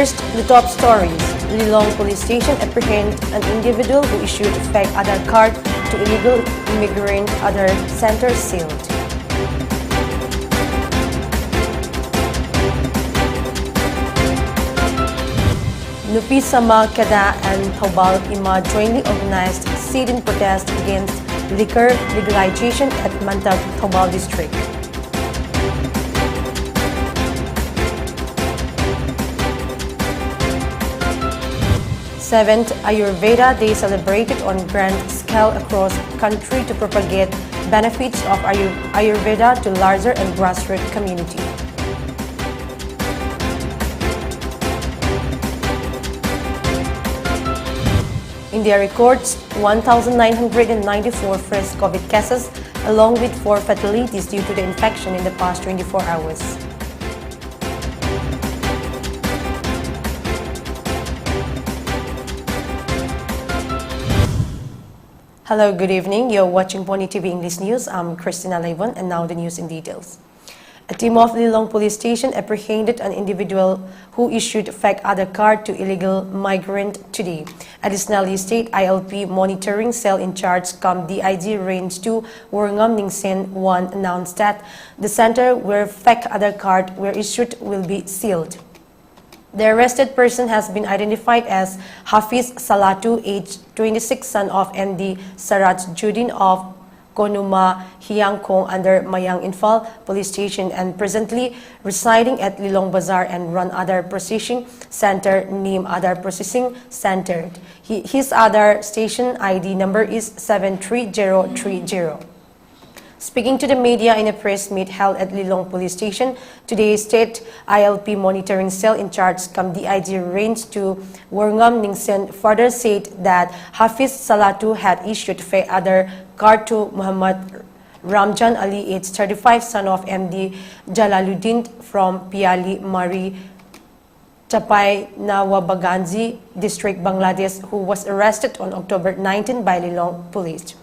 First, the top stories. Lilong Police Station apprehend an individual who issued fake Aadhaar card to illegal immigrant. Other centers sealed. Nupi Sama, Kedah and Taubal Ima jointly organized sit-in protest against liquor legalization at Mantag, Taubal district. Seventh, Ayurveda Day celebrated on grand scale across country to propagate benefits of Ayurveda to larger and grassroots community. India records 1,994 fresh COVID cases, along with 4 fatalities due to the infection in the past 24 hours. Hello, good evening. You're watching PONYTV English News. I'm CHRISTINA, LEIVON, and now the news in details. A team of Lilong Police Station apprehended an individual who issued fake Aadhaar card to illegal migrant today. Additionally, State ILP Monitoring Cell in charge CAM DIG Range 2 Worngam Ningsen 1 announced that the center where fake Aadhaar cards were issued will be sealed. The arrested person has been identified as Hafiz Salatu, age 26, son of MD Saraj Judin of Konuma Hiangkong under Mayang Infal Police Station and presently residing at Lilong Bazaar and run Aadhaar Processing Center named Aadhaar Processing Center. His Aadhaar station ID number is 73030. Speaking to the media in a press meet held at Lilong Police Station, today State ILP Monitoring Cell in charge CAM DIG Range 2 Worngam Ningsen further said that Hafiz Salatu had issued fake Aadhaar card to Muhammad Ramjan Ali, age 35, son of MD Jalaluddin from Piali Mari Chapai Nawabaganji district, Bangladesh, who was arrested on October 19 by Lilong Police.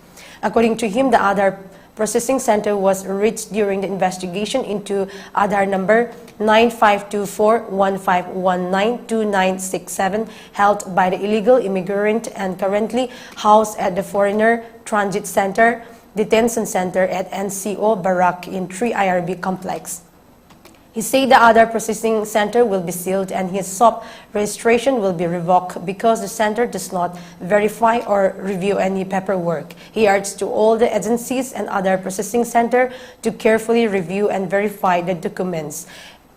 According to him, the Aadhaar Processing Center was reached during the investigation into Aadhaar number 952415192967 held by the illegal immigrant and currently housed at the Foreigner Transit Center Detention Center at NCO Barak in 3 IRB complex. He said the Aadhaar Processing Center will be sealed and his shop registration will be revoked because the center does not verify or review any paperwork. He urged to all the agencies and Aadhaar Processing Center to carefully review and verify the documents.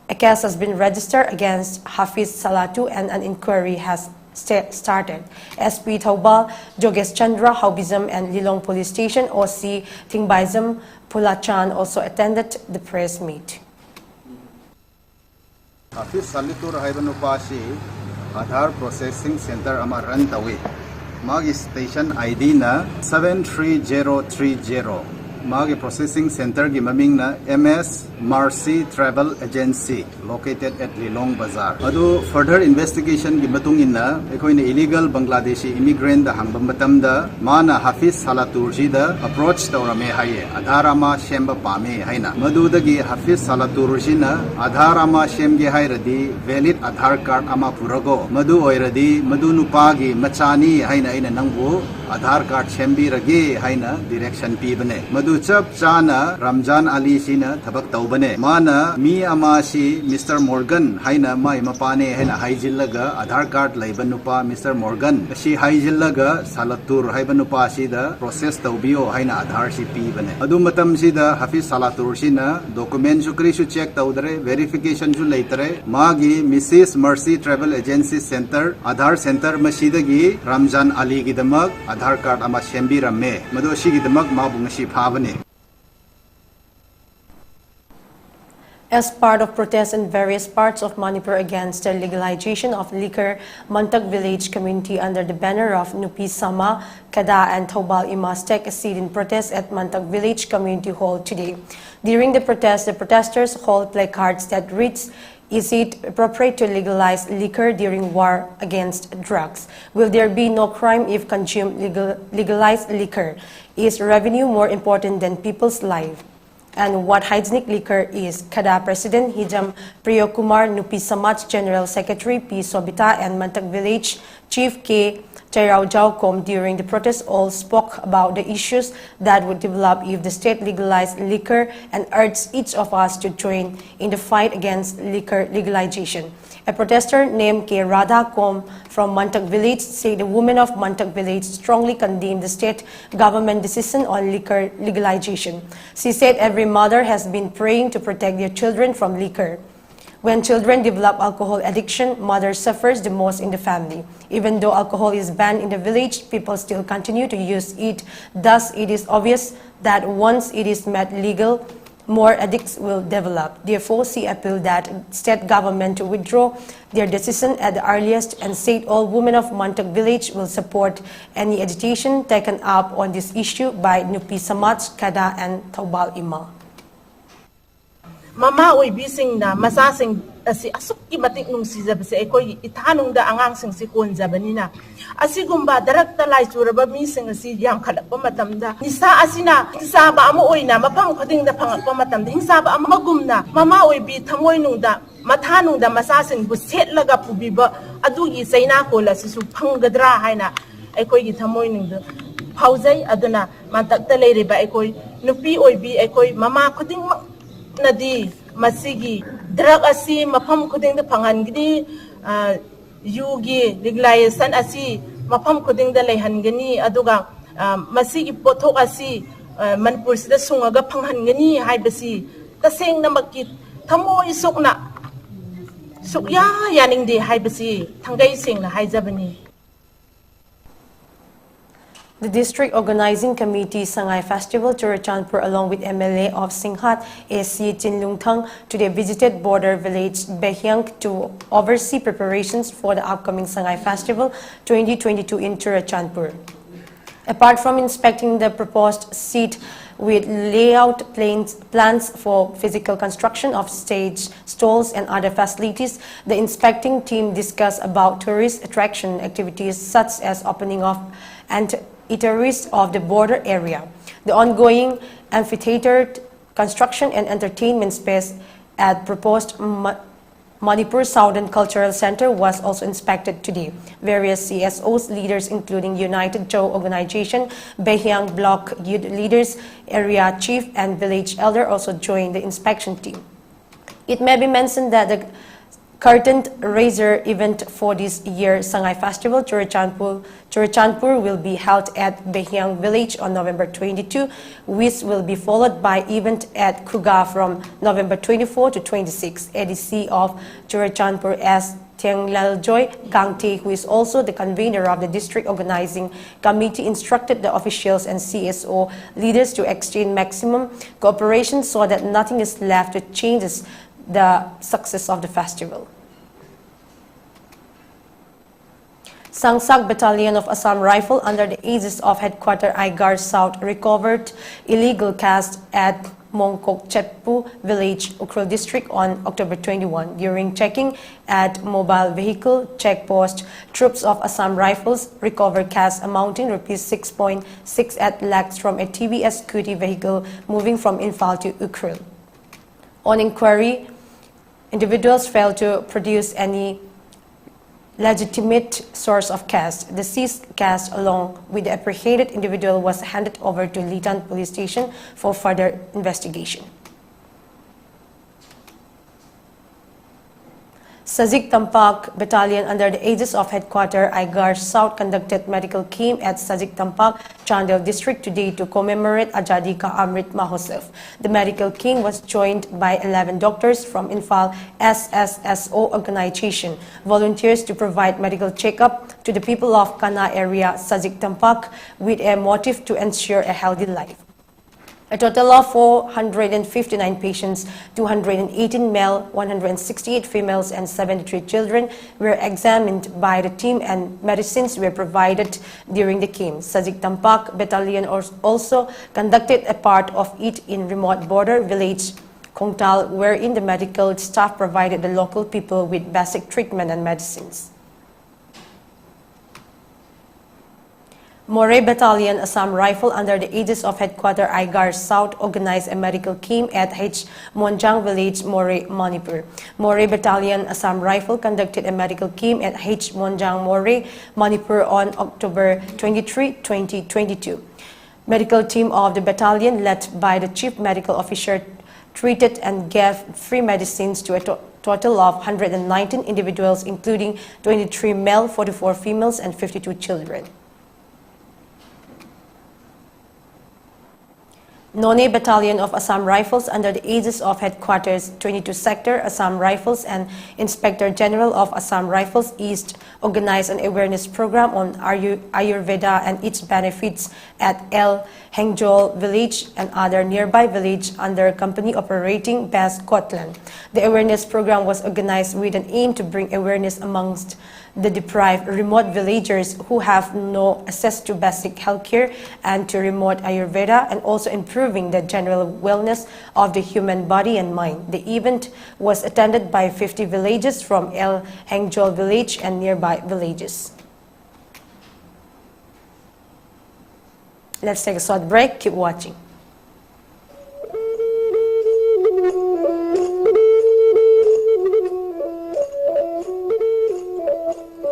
A case has been registered against Hafiz Salatu and an inquiry has started. SP Taubal, Jogesh Chandra, Haubizam and Lilong Police Station OC Tingbaizam Pulachan also attended the press meet. Hafiz Salatu Haibanu Aadhaar Processing Center ama run tawi. Magi station ID na 73030. Magi Processing Center gi maming na MS Mercy Travel Agency located at Lilong Bazaar. Adu further investigation gi matungin na ekoi na illegal Bangladeshi immigrant da hangbam matam da mana Hafiz Salatu ji da approach tawrame haye Aadhaar ama shemba pame haina madu dagi Hafiz Salatu ji na Aadhaar ama shemge hairadi valid Aadhaar card ama purago madu oiradi madu nupagi machani haina ina nangbu Aadhaar card shembi rage haina direction pi bane madu chap chana Ramjan Ali sina thabak taubane mana mi amashi Mr. Morgan haina mai mapane haina haijillaga Aadhaar card laiban nupa Mr. Morgan shi haijillaga Salatur haiban nupa si da process taubio haina Aadhaar si pi bane adu matam si da Hafiz Salatur sina document su kri su check taudare verification su leitre magi Mrs. Mercy Travel Agency Center Aadhaar Center masidagi Ramjan Ali gi damak Aadhaar card ama shembi ramme madu shi gi damak mabung si phabane. As part of protests in various parts of Manipur against the legalization of liquor, Mantag village community under the banner of Nupi Sama, Kedah and Taubal Imas take a sit-in protest at Mantag village community hall today. During the protest, the protesters hold placards that reads, "Is it appropriate to legalize liquor during war against drugs? Will there be no crime if consume legalized liquor? Is revenue more important than people's life?" and what hygienic liquor is. Kada President Hijam Priyokumar, Nupi Samaj General Secretary P. Sobita, and Mantak Village Chief K. Chairao during the protest all spoke about the issues that would develop if the state legalized liquor and urged each of us to join in the fight against liquor legalization. A protester named K. Radha Kom from Mantak Village said the women of Mantak Village strongly condemned the state government decision on liquor legalization. She said every mother has been praying to protect their children from liquor. When children develop alcohol addiction, mother suffers the most in the family. Even though alcohol is banned in the village, people still continue to use it. Thus, it is obvious that once it is made legal, more addicts will develop. Therefore, she appealed that state government to withdraw their decision at the earliest and said all women of Mantak village will support any agitation taken up on this issue by Nupi Samaj, Kada and Taubal Ima. Mama oibising na masasing asi asuk matik nung sizabase ekoi ithanung da angang sing si kon jabanina asigumba darakta lai churaba mi sing asi yang khalakpa matamda nisa asina isaba amo oina mapang khoding da phangakpa matamda insaba amagumna mama oibi thamoi nung da mathanung da masasing bu setlaga pubiba adugi saina kola sisu phanggadra haina ekoi gi thamoi nung da phaujai aduna mantakta leiriba ekoi nupi oibi ekoi mama khoding Nadi masigi drug asi mapam kuding da pangan gini yugi legalization asi mapam kuding da lehan gani aduga masigi pothok asi manpur sida sungaga panghan gani haibasi taseng na makit thamo isukna sukya yaning di haibasi thangai sing na haijabani. The District Organizing Committee Sangay Festival Churachandpur along with MLA of Singhat A.C. Chinlungthang today visited border village Behyang to oversee preparations for the upcoming Sangay Festival 2022 in Churachandpur. Apart from inspecting the proposed seat with layout plans for physical construction of stage, stalls and other facilities, the inspecting team discussed about tourist attraction activities such as opening of and eateries of the border area, the ongoing amphitheater construction and entertainment space at proposed Manipur Southern Cultural Center was also inspected today. Various CSOs leaders including United Joe Organization, Behyang Block Youth Leaders, Area Chief and Village Elder also joined the inspection team. It may be mentioned that the curtain raiser event for this year's Sangay Festival Churachandpur will be held at Behyang Village on November 22, which will be followed by event at Kuga from November 24 to 26. ADC of Churachandpur as Tianglaljoy Gangte, who is also the convener of the District Organizing Committee, instructed the officials and CSO leaders to exchange maximum cooperation so that nothing is left to change the success of the festival. Sangsak Battalion of Assam Rifle under the aegis of Headquarter Aigar South recovered illegal caste at Mongkok Chetpu Village, Ukhrul District on October 21. During checking at mobile vehicle checkpost, troops of Assam Rifles recovered caste amounting Rs 6.68 lakhs from a TVS scooty vehicle moving from Imphal to Ukhrul. On inquiry, individuals failed to produce any legitimate source of caste. The seized caste along with the apprehended individual was handed over to Litan Police Station for further investigation. Sajik Tampak Battalion under the aegis of Headquarter Aigar South conducted medical camp at Sajik Tampak, Chandel District today to commemorate Azadi Ka Amrit Mahotsav. The medical camp was joined by 11 doctors from Imphal SSSO organization, volunteers to provide medical checkup to the people of Kana area Sajik Tampak with a motive to ensure a healthy life. A total of 459 patients, 218 male, 168 females and 73 children were examined by the team and medicines were provided during the camp. Sajik Tampak Battalion also conducted a part of it in remote border village Kongtal, wherein the medical staff provided the local people with basic treatment and medicines. More Battalion Assam Rifle under the aegis of Headquarter Aigar South organized a medical camp at H. Monjang Village, More, Manipur. More Battalion Assam Rifle conducted a medical camp at H. Monjang, More, Manipur on October 23, 2022. Medical team of the battalion, led by the Chief Medical Officer, treated and gave free medicines to a total of 119 individuals, including 23 male, 44 females, and 52 children. None Battalion of Assam Rifles under the aegis of Headquarters 22 Sector Assam Rifles and Inspector General of Assam Rifles East organized an awareness program on Ayurveda and its benefits at El Hengjol Village and other nearby villages under company operating base Scotland. The awareness program was organized with an aim to bring awareness amongst the deprived remote villagers who have no access to basic healthcare and to remote Ayurveda, and also improving the general wellness of the human body and mind. The event was attended by 50 villages from El Hengjol village and nearby villages. Let's take a short break. Keep watching.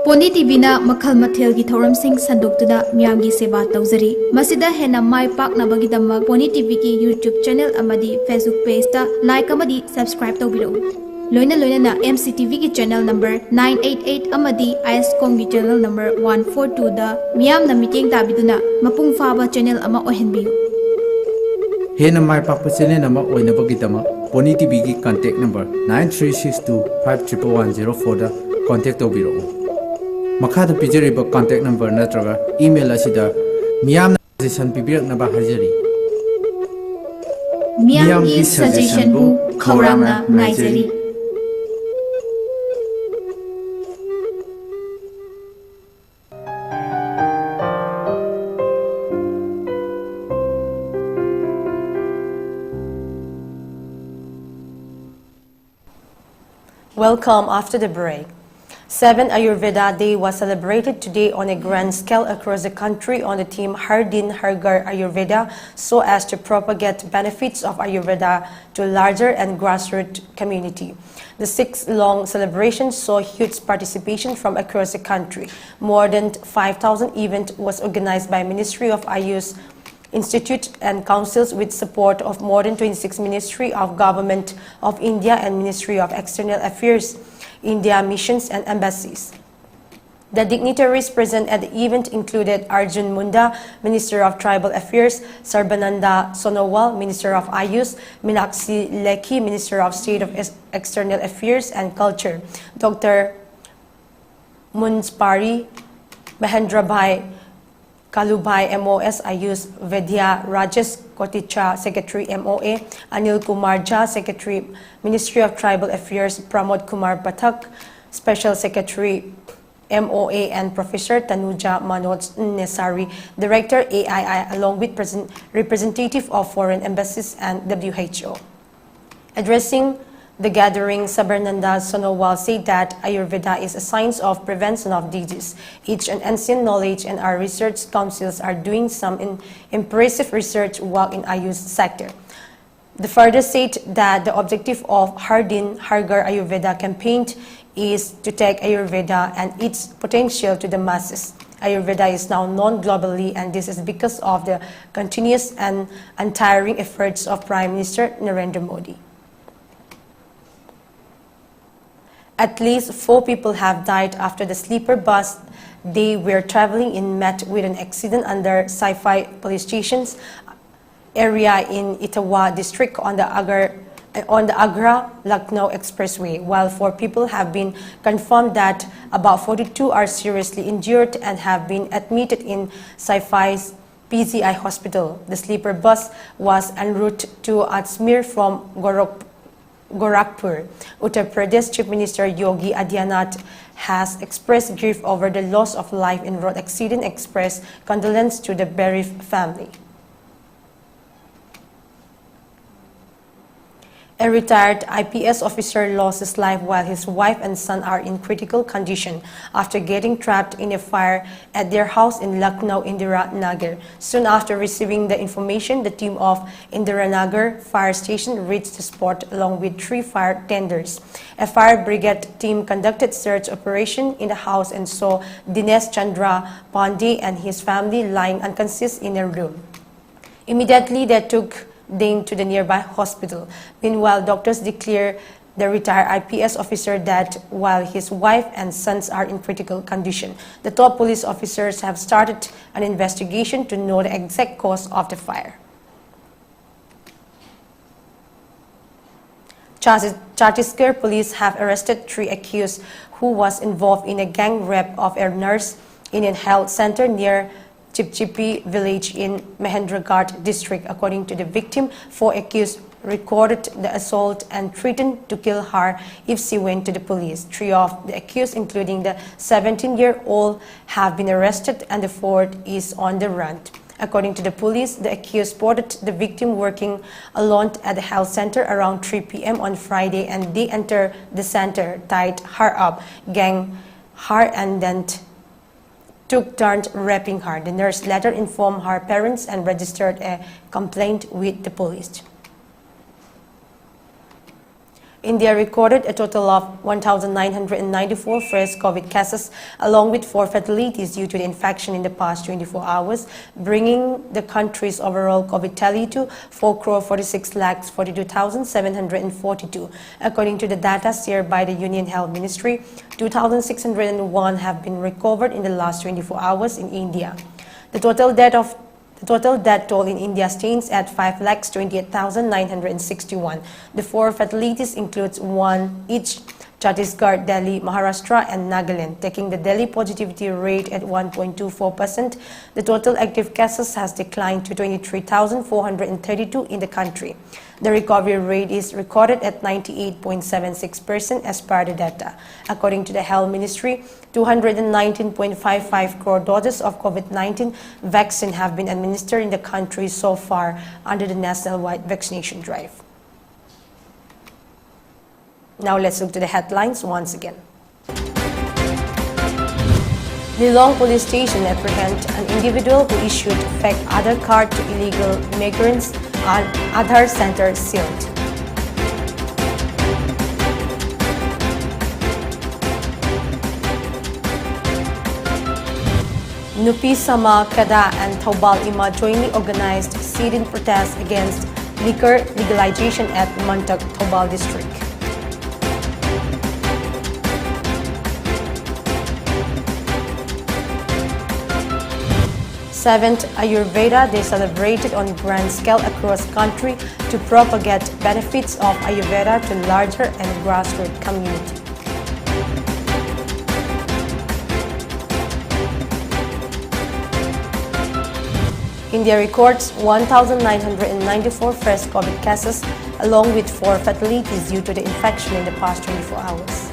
PONYTV na makhal mathel gi thoram sing sandoktuda miyam gi seba tawjari masida hena mai pak na bagi damak PONYTV ki YouTube channel amadi Facebook page ta like amadi subscribe tawbiro loina na MCTV ki channel number 988 amadi ISCOM gi channel number 142 da miyam na meeting tabiduna mapung faba channel ama ohenbiu hena mai pak channel ama oina bagi damak PONYTV ki contact number 9362511104 da contact tawbiro Makada pijariba contact number natraga email asida miyam suggestion pibirak na bahajari miyam gi suggestion bu khawrangna ngaijari Welcome after the break. 7 Ayurveda Day was celebrated today on a grand scale across the country on the theme Har Din Har Ghar Ayurveda, so as to propagate benefits of Ayurveda to a larger and grassroots community. The 6-long celebration saw huge participation from across the country. More than 5,000 event was organized by Ministry of Ayush Institute and councils with support of more than 26 Ministry of Government of India and Ministry of External Affairs, India missions and embassies. The dignitaries present at the event included Arjun Munda, Minister of Tribal Affairs, Sarbananda Sonowal, Minister of Ayush, Meenakshi Lekhi, Minister of State of External Affairs and Culture, Dr. Munspari, Mahendrabhai Kalubhai, MOS Ayush, Vedya Rajesh Koticha, Secretary MOA, Anil Kumar Jha, Secretary Ministry of Tribal Affairs, Pramod Kumar Pathak, Special Secretary MOA, and Professor Tanuja Manoj Nesari, Director AII, along with representative of foreign embassies and WHO. Addressing the gathering, Sarbananda Sonowal said that Ayurveda is a science of prevention of disease. Each and ancient knowledge and our research councils are doing some impressive research work in Ayush sector. The further said that the objective of Har Din Har Ghar Ayurveda campaign is to take Ayurveda and its potential to the masses. Ayurveda is now known globally, and this is because of the continuous and untiring efforts of Prime Minister Narendra Modi. At least 4 people have died after the sleeper bus they were traveling in met with an accident under Sci-Fi police station's area in Itawa district on the Agra-Lucknow Expressway, while 4 people have been confirmed that about 42 are seriously injured and have been admitted in Sci-Fi's PGI hospital. The sleeper bus was en route to Ajmer from Gorakhpur. Uttar Pradesh Chief Minister Yogi Adityanath has expressed grief over the loss of life in road accident, expressed condolence to the bereaved family. A retired IPS officer lost his life while his wife and son are in critical condition after getting trapped in a fire at their house in Lucknow, Indira Nagar. Soon after receiving the information, the team of Indira Nagar Fire Station reached the spot along with 3 fire tenders. A fire brigade team conducted search operation in the house and saw Dinesh Chandra Pandey and his family lying unconscious in a room. Immediately, they took them to the nearby hospital. Meanwhile, doctors declare the retired IPS officer dead while his wife and sons are in critical condition. The top police officers have started an investigation to know the exact cause of the fire. Chhattisgarh police have arrested 3 accused who was involved in a gang rape of a nurse in a health center near Chipchipi village in Mahendragarh district. According to the victim, 4 accused recorded the assault and threatened to kill her if she went to the police. 3 of the accused, including the 17-year-old, have been arrested and the 4th is on the run. According to the police, the accused spotted the victim working alone at the health center around 3 p.m. on Friday, and they entered the center, tied her up, gagged her and then took turns raping her. The nurse later informed her parents and registered a complaint with the police. India recorded a total of 1,994 fresh COVID cases, along with 4 fatalities due to the infection in the past 24 hours, bringing the country's overall COVID tally to 4,46,42,742. According to the data shared by the Union Health Ministry, 2,601 have been recovered in the last 24 hours in India. The total death toll in India stands at 5,28,961. The 4 fatalities includes 1 each Chhattisgarh, Delhi, Maharashtra and Nagaland, taking the Delhi positivity rate at 1.24%. The total active cases has declined to 23,432 in the country. The recovery rate is recorded at 98.76% as per the data. According to the Health Ministry, 219.55 crore doses of COVID-19 vaccine have been administered in the country so far under the national-wide vaccination drive. Now let's look to the headlines once again. Lilong Police Station apprehend an individual who issued fake Aadhaar card to illegal migrants on Aadhaar center sealed. Nupi Sama, Kada and Thoubal Ima jointly organized sit-in protest against liquor legalization at Mantak, Thoubal district. 7th Ayurveda Day celebrated on grand scale across country to propagate benefits of Ayurveda to larger and grassroots community. India records 1,994 fresh COVID cases along with 4 fatalities due to the infection in the past 24 hours.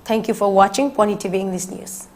Thank you for watching PONYTV English News.